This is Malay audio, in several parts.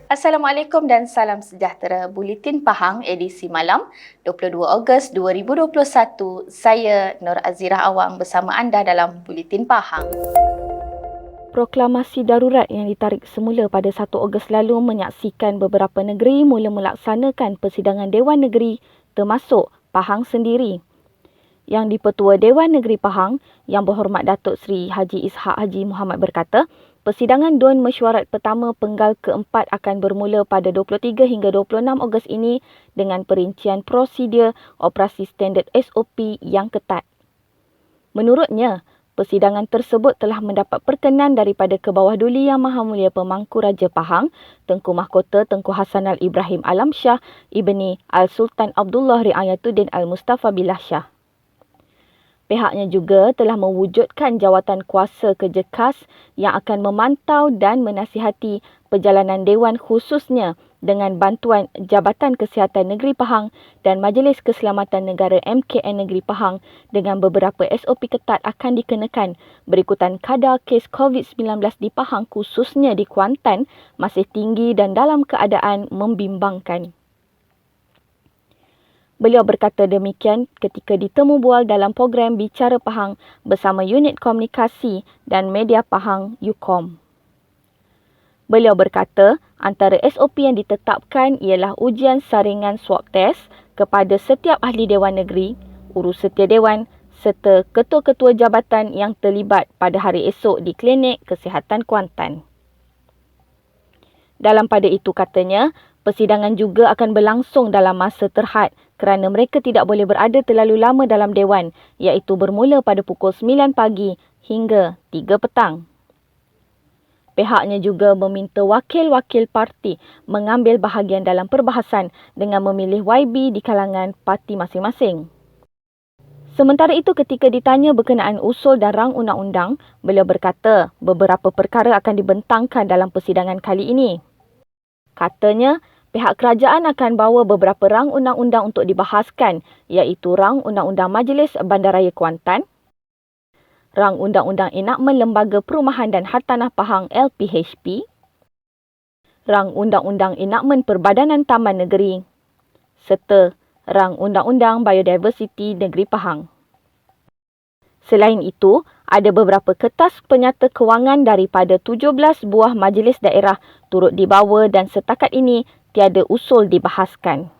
Assalamualaikum dan salam sejahtera. Buletin Pahang edisi malam 22 Ogos 2021. Saya Nur Azirah Awang bersama anda dalam Buletin Pahang. Proklamasi darurat yang ditarik semula pada 1 Ogos lalu menyaksikan beberapa negeri mula melaksanakan persidangan Dewan Negeri termasuk Pahang sendiri. Yang di-Pertua Dewan Negeri Pahang, Yang Berhormat Datuk Seri Haji Ishak Haji Muhammad berkata, persidangan Dewan Mesyuarat pertama penggal keempat akan bermula pada 23 hingga 26 Ogos ini dengan perincian prosedur operasi standard SOP yang ketat. Menurutnya, persidangan tersebut telah mendapat perkenan daripada Kebawah Duli Yang Maha Mulia Pemangku Raja Pahang, Tengku Mahkota Tengku Hasanal Ibrahim Alam Shah Ibni Al-Sultan Abdullah Riayatuddin Al-Mustafa Billah Shah. Pihaknya juga telah mewujudkan jawatan kuasa kerja khas yang akan memantau dan menasihati perjalanan Dewan khususnya dengan bantuan Jabatan Kesihatan Negeri Pahang dan Majlis Keselamatan Negara MKN Negeri Pahang dengan beberapa SOP ketat akan dikenakan berikutan kadar kes COVID-19 di Pahang khususnya di Kuantan masih tinggi dan dalam keadaan membimbangkan. Beliau berkata demikian ketika ditemu bual dalam program Bicara Pahang bersama Unit Komunikasi dan Media Pahang UKOM. Beliau berkata antara SOP yang ditetapkan ialah ujian saringan swab test kepada setiap ahli Dewan Negeri, urus setia Dewan serta ketua-ketua jabatan yang terlibat pada hari esok di Klinik Kesihatan Kuantan. Dalam pada itu katanya, persidangan juga akan berlangsung dalam masa terhad kerana mereka tidak boleh berada terlalu lama dalam Dewan iaitu bermula pada pukul 9 pagi hingga 3 petang. Pihaknya juga meminta wakil-wakil parti mengambil bahagian dalam perbahasan dengan memilih YB di kalangan parti masing-masing. Sementara itu ketika ditanya berkenaan usul dan rang undang-undang, beliau berkata beberapa perkara akan dibentangkan dalam persidangan kali ini. Katanya, pihak kerajaan akan bawa beberapa rang undang-undang untuk dibahaskan iaitu rang undang-undang Majlis Bandaraya Kuantan, rang undang-undang enakmen Lembaga Perumahan dan Hartanah Pahang LPHP, rang undang-undang enakmen Perbadanan Taman Negeri serta rang undang-undang Biodiversiti Negeri Pahang. Selain itu, ada beberapa kertas penyata kewangan daripada 17 buah majlis daerah turut dibawa dan setakat ini tiada usul dibahaskan.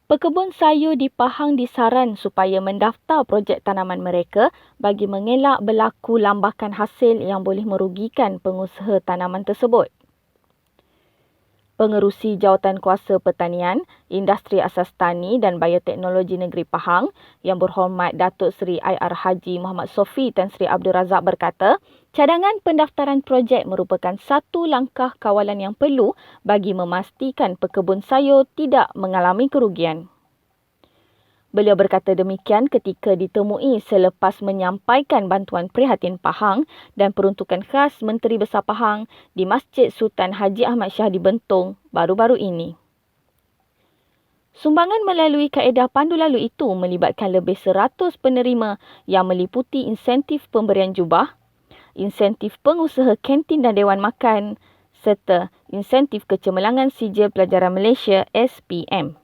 Pekebun sayur di Pahang disaran supaya mendaftar projek tanaman mereka bagi mengelak berlaku lambakan hasil yang boleh merugikan pengusaha tanaman tersebut. Pengerusi Jawatankuasa Pertanian, Industri Asas Tani dan Bioteknologi Negeri Pahang, Yang Berhormat Datuk Seri IR Haji Muhammad Sofi Tan Sri Abdul Razak berkata, cadangan pendaftaran projek merupakan satu langkah kawalan yang perlu bagi memastikan pekebun sayur tidak mengalami kerugian. Beliau berkata demikian ketika ditemui selepas menyampaikan bantuan prihatin Pahang dan peruntukan khas Menteri Besar Pahang di Masjid Sultan Haji Ahmad Shah di Bentong baru-baru ini. Sumbangan melalui kaedah pandu lalu itu melibatkan lebih 100 penerima yang meliputi insentif pemberian jubah, insentif pengusaha kantin dan dewan makan serta insentif kecemerlangan sijil pelajaran Malaysia SPM.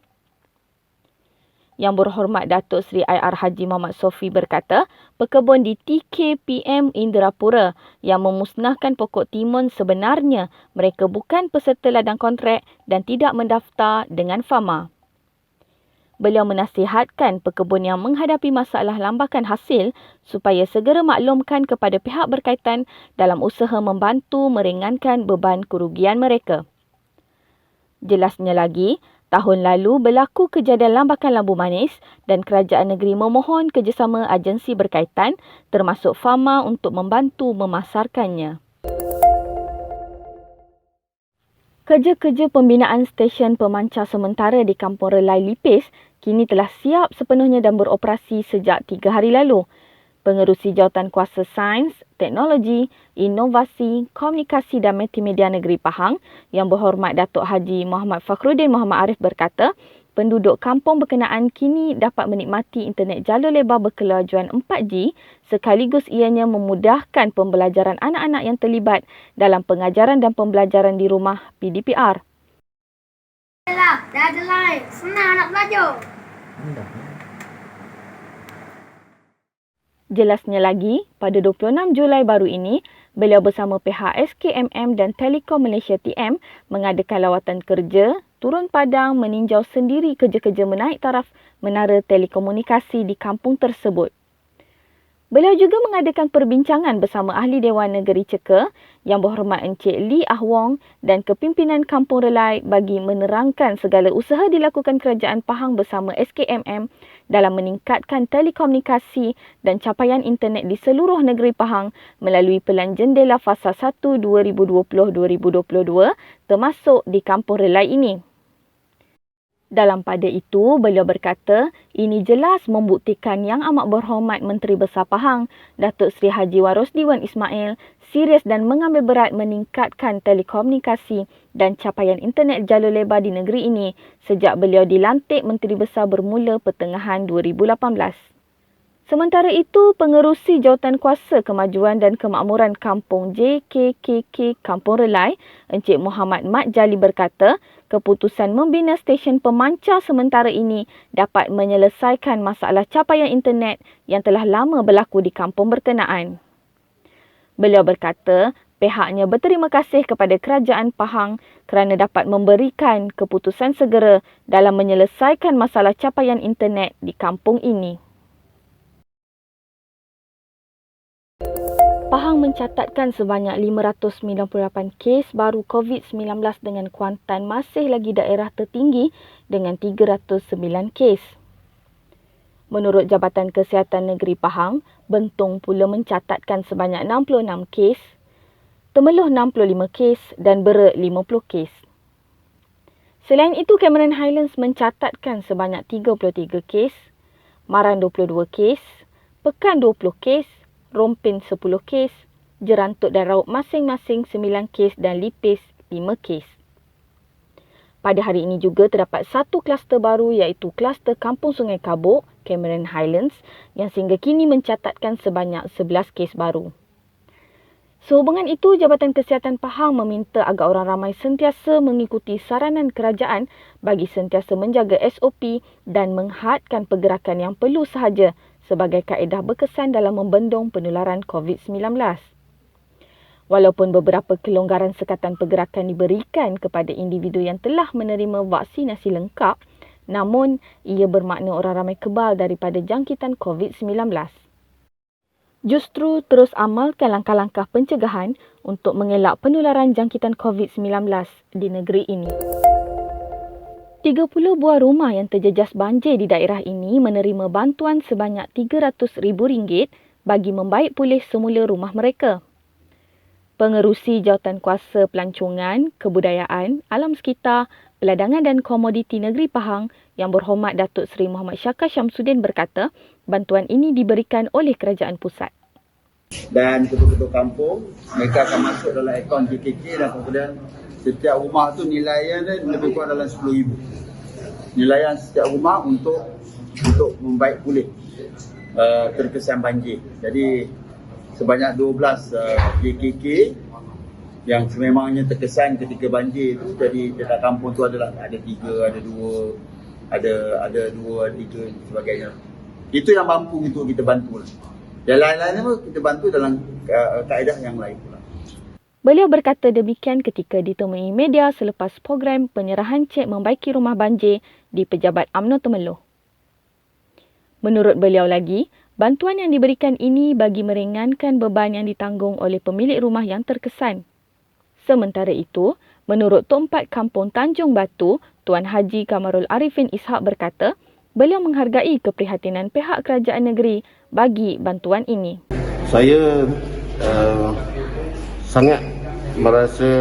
Yang Berhormat Datuk Seri IR Haji Muhammad Sofi berkata, pekebun di TKPM Indrapura yang memusnahkan pokok timun sebenarnya mereka bukan peserta ladang kontrak dan tidak mendaftar dengan fama. Beliau menasihatkan pekebun yang menghadapi masalah lambakan hasil supaya segera maklumkan kepada pihak berkaitan dalam usaha membantu meringankan beban kerugian mereka. Jelasnya lagi, tahun lalu berlaku kejadian lambakan lambu manis dan kerajaan negeri memohon kerjasama agensi berkaitan termasuk Fama untuk membantu memasarkannya. Kerja-kerja pembinaan stesen pemancar sementara di Kampung Relai Lipis kini telah siap sepenuhnya dan beroperasi sejak 3 hari lalu. Pengerusi Jawatankuasa Sains, Teknologi, Inovasi, Komunikasi dan Multimedia Negeri Pahang, Yang Berhormat Datuk Haji Muhammad Fakhruddin Muhammad Arif berkata, penduduk kampung berkenaan kini dapat menikmati internet jalur lebar berkelajuan 4G sekaligus ianya memudahkan pembelajaran anak-anak yang terlibat dalam pengajaran dan pembelajaran di rumah PDPR. Dah ada line. Senang nak belajar. Jelasnya lagi, pada 26 Julai baru ini, beliau bersama pihak SKMM dan Telekom Malaysia TM mengadakan lawatan kerja, turun padang meninjau sendiri kerja-kerja menaik taraf menara telekomunikasi di kampung tersebut. Beliau juga mengadakan perbincangan bersama Ahli Dewan Negeri Ceka Yang Berhormat Encik Lee Ah Wong dan kepimpinan Kampung Relai bagi menerangkan segala usaha dilakukan Kerajaan Pahang bersama SKMM dalam meningkatkan telekomunikasi dan capaian internet di seluruh negeri Pahang melalui Pelan Jendela Fasa 1 2020-2022 termasuk di Kampung Relai ini. Dalam pada itu, beliau berkata, ini jelas membuktikan Yang Amat Berhormat Menteri Besar Pahang, Datuk Seri Haji Warosdi Wan Ismail, serius dan mengambil berat meningkatkan telekomunikasi dan capaian internet jalur lebar di negeri ini sejak beliau dilantik Menteri Besar bermula pertengahan 2018. Sementara itu, Pengerusi Jawatankuasa Kemajuan dan Kemakmuran Kampung JKKK Kampung Relai, Encik Muhammad Mat Jali berkata, keputusan membina stesen pemancar sementara ini dapat menyelesaikan masalah capaian internet yang telah lama berlaku di kampung berkenaan. Beliau berkata, pihaknya berterima kasih kepada Kerajaan Pahang kerana dapat memberikan keputusan segera dalam menyelesaikan masalah capaian internet di kampung ini. Pahang mencatatkan sebanyak 598 kes baru COVID-19 dengan Kuantan masih lagi daerah tertinggi dengan 309 kes. Menurut Jabatan Kesihatan Negeri Pahang, Bentong pula mencatatkan sebanyak 66 kes, Temeloh 65 kes dan Bera 50 kes. Selain itu, Cameron Highlands mencatatkan sebanyak 33 kes, Maran 22 kes, Pekan 20 kes, Rompin 10 kes, Jerantut dan Raub masing-masing 9 kes dan Lipis 5 kes. Pada hari ini juga terdapat satu kluster baru iaitu kluster Kampung Sungai Kabuk, Cameron Highlands yang sehingga kini mencatatkan sebanyak 11 kes baru. Sehubungan itu, Jabatan Kesihatan Pahang meminta agar orang ramai sentiasa mengikuti saranan kerajaan bagi sentiasa menjaga SOP dan menghadkan pergerakan yang perlu sahaja sebagai kaedah berkesan dalam membendung penularan COVID-19. Walaupun beberapa kelonggaran sekatan pergerakan diberikan kepada individu yang telah menerima vaksinasi lengkap, namun ia bermakna orang ramai kebal daripada jangkitan COVID-19. Justru terus amalkan langkah-langkah pencegahan untuk mengelak penularan jangkitan COVID-19 di negeri ini. 30 buah rumah yang terjejas banjir di daerah ini menerima bantuan sebanyak RM300,000 bagi membaik pulih semula rumah mereka. Pengerusi Jawatankuasa Pelancongan, Kebudayaan, Alam Sekitar, Peladangan dan Komoditi Negeri Pahang Yang Berhormat Datuk Seri Muhammad Syakar Syamsuddin berkata, bantuan ini diberikan oleh Kerajaan Pusat. Dan ketua-ketua kampung, mereka akan masuk dalam akaun JKK dan kemudian setiap rumah tu nilainya lebih kurang dalam RM10,000. Nilaian setiap rumah untuk membaik pulih terkesan banjir. Jadi sebanyak 12 JKK yang sememangnya terkesan ketika banjir tu. Jadi dekat kampung tu ada 3, ada 2, ada 2, 3 sebagainya. Itu yang mampu untuk kita bantu. Yang lain-lainnya pun kita bantu dalam kaedah yang lain pula. Beliau berkata demikian ketika ditemui media selepas program penyerahan cek membaiki rumah banjir di Pejabat UMNO Temeloh. Menurut beliau lagi, bantuan yang diberikan ini bagi meringankan beban yang ditanggung oleh pemilik rumah yang terkesan. Sementara itu, menurut Tok Empat Kampung Tanjung Batu, Tuan Haji Kamarul Arifin Ishak berkata, beliau menghargai keprihatinan pihak kerajaan negeri bagi bantuan ini. Saya sangat merasa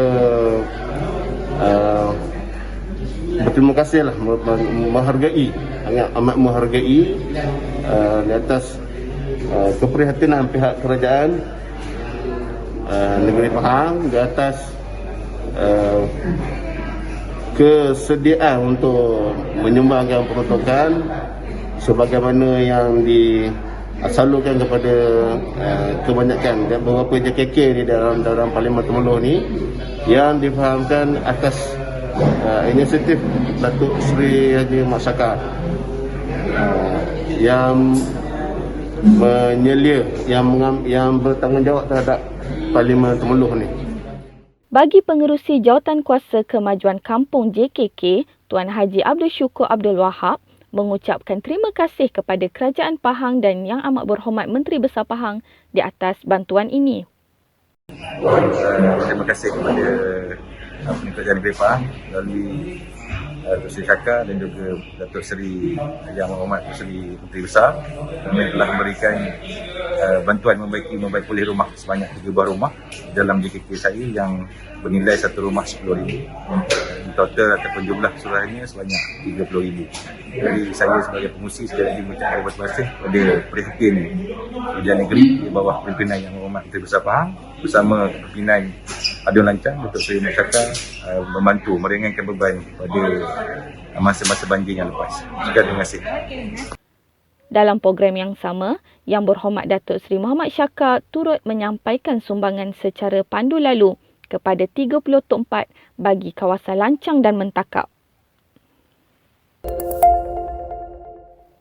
berterima kasihlah, menghargai, sangat amat menghargai di atas keprihatinan pihak kerajaan negeri Pahang di atas kesediaan untuk menyumbangkan peruntukan sebagaimana yang disalurkan kepada kebanyakan beberapa JKK di dalam Parlimen Temerloh ni, yang difahamkan atas inisiatif Datuk Seri Haji Mat Syakar yang menyelia, yang bertanggungjawab terhadap Parlimen Temerloh ni. Bagi Pengerusi Jawatankuasa Kemajuan Kampung JKK, Tuan Haji Abdul Syukur Abdul Wahab mengucapkan terima kasih kepada Kerajaan Pahang dan Yang Amat Berhormat Menteri Besar Pahang di atas bantuan ini. Terima kasih kepada Kerajaan Negeri Pahang melalui Datuk Seri Syakar dan juga Datuk Seri Yang Amat Berhormat Menteri Besar yang telah memberikan bantuan membaiki pulih rumah sebanyak 3 buah rumah dalam JKK saya yang bernilai satu rumah RM10,000. Total ataupun jumlah keseluruhannya sebanyak RM30,000. Jadi saya sebagai pengurusi sekali lagi mengucapkan terima kasih kepada prihatin Kerajaan Negeri di bawah pimpinan Yang Berhormat Menteri Besar Pahang bersama pimpinan Adun Lancang Datuk Seri Mat Syakar membantu meringankan beban pada masa-masa banjir yang lepas. Terima kasih. Dalam program yang sama, Yang Berhormat Datuk Seri Muhammad Syakar turut menyampaikan sumbangan secara pandu lalu kepada 30 tempat bagi kawasan Lancang dan Mentakap.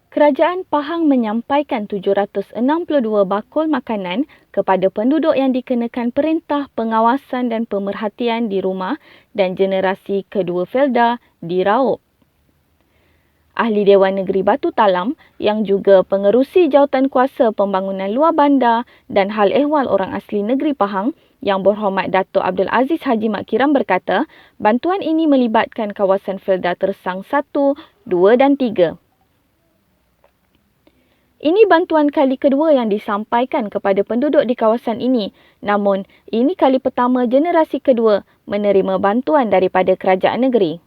Kerajaan Pahang menyampaikan 762 bakul makanan kepada penduduk yang dikenakan perintah pengawasan dan pemerhatian di rumah dan generasi kedua Felda di Raub. Ahli Dewan Negeri Batu Talam yang juga pengerusi Jawatankuasa Pembangunan Luar Bandar dan Hal Ehwal Orang Asli Negeri Pahang, Yang Berhormat Datuk Abdul Aziz Haji Mat Kiram berkata, bantuan ini melibatkan kawasan Felda Tersang 1, 2 dan 3. Ini bantuan kali kedua yang disampaikan kepada penduduk di kawasan ini. Namun, ini kali pertama generasi kedua menerima bantuan daripada kerajaan negeri.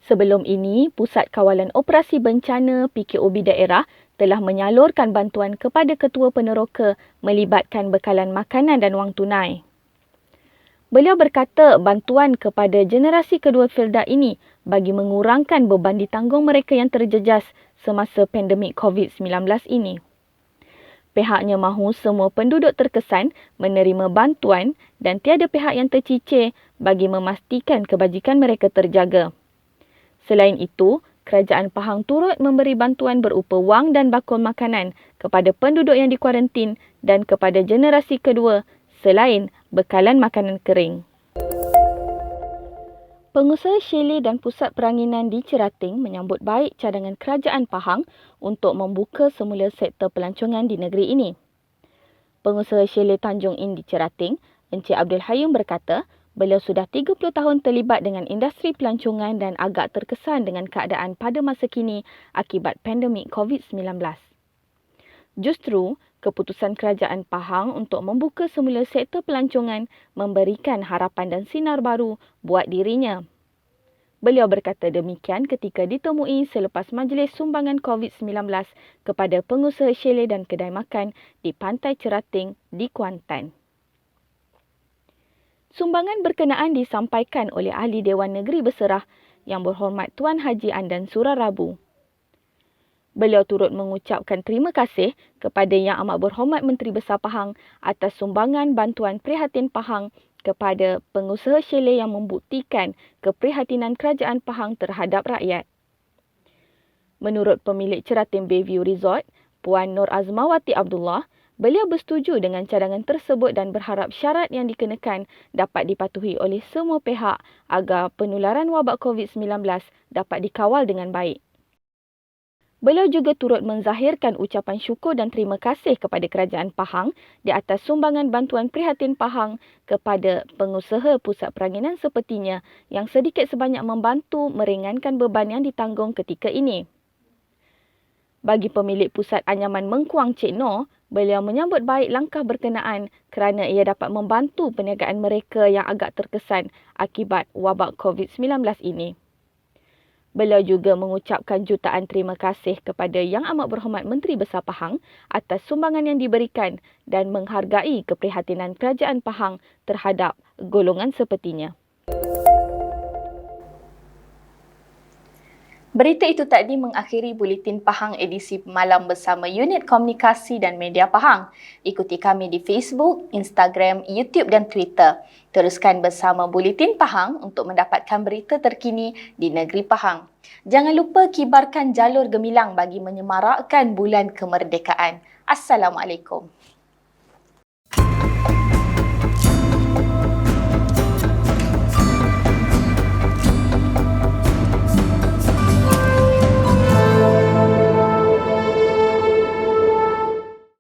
Sebelum ini, Pusat Kawalan Operasi Bencana PKOB daerah telah menyalurkan bantuan kepada ketua peneroka melibatkan bekalan makanan dan wang tunai. Beliau berkata bantuan kepada generasi kedua Felda ini bagi mengurangkan beban ditanggung mereka yang terjejas semasa pandemik COVID-19 ini. Pihaknya mahu semua penduduk terkesan menerima bantuan dan tiada pihak yang tercicir bagi memastikan kebajikan mereka terjaga. Selain itu, Kerajaan Pahang turut memberi bantuan berupa wang dan bakul makanan kepada penduduk yang dikuarantin dan kepada generasi kedua selain bekalan makanan kering. Pengusaha Chalet dan Pusat Peranginan di Cerating menyambut baik cadangan Kerajaan Pahang untuk membuka semula sektor pelancongan di negeri ini. Pengusaha Chalet Tanjung In di Cerating, Encik Abdul Hayum berkata, beliau sudah 30 tahun terlibat dengan industri pelancongan dan agak terkesan dengan keadaan pada masa kini akibat pandemik COVID-19. Justru, keputusan Kerajaan Pahang untuk membuka semula sektor pelancongan memberikan harapan dan sinar baru buat dirinya. Beliau berkata demikian ketika ditemui selepas majlis sumbangan COVID-19 kepada pengusaha chalet dan kedai makan di Pantai Cerating di Kuantan. Sumbangan berkenaan disampaikan oleh Ahli Dewan Negeri Berserah Yang Berhormat Tuan Haji Andan Surarabu. Beliau turut mengucapkan terima kasih kepada Yang Amat Berhormat Menteri Besar Pahang atas sumbangan bantuan prihatin Pahang kepada pengusaha chalet yang membuktikan keprihatinan Kerajaan Pahang terhadap rakyat. Menurut pemilik Cerating Bayview Resort, Puan Nur Azmawati Abdullah, beliau bersetuju dengan cadangan tersebut dan berharap syarat yang dikenakan dapat dipatuhi oleh semua pihak agar penularan wabak COVID-19 dapat dikawal dengan baik. Beliau juga turut menzahirkan ucapan syukur dan terima kasih kepada Kerajaan Pahang di atas sumbangan bantuan prihatin Pahang kepada pengusaha pusat peranginan sepertinya yang sedikit sebanyak membantu meringankan beban yang ditanggung ketika ini. Bagi pemilik pusat anyaman Mengkuang Cik Noh, beliau menyambut baik langkah berkenaan kerana ia dapat membantu perniagaan mereka yang agak terkesan akibat wabak COVID-19 ini. Beliau juga mengucapkan jutaan terima kasih kepada Yang Amat Berhormat Menteri Besar Pahang atas sumbangan yang diberikan dan menghargai keprihatinan Kerajaan Pahang terhadap golongan sepertinya. Berita itu tadi mengakhiri Buletin Pahang edisi malam bersama Unit Komunikasi dan Media Pahang. Ikuti kami di Facebook, Instagram, YouTube dan Twitter. Teruskan bersama Buletin Pahang untuk mendapatkan berita terkini di negeri Pahang. Jangan lupa kibarkan jalur gemilang bagi menyemarakkan bulan kemerdekaan. Assalamualaikum.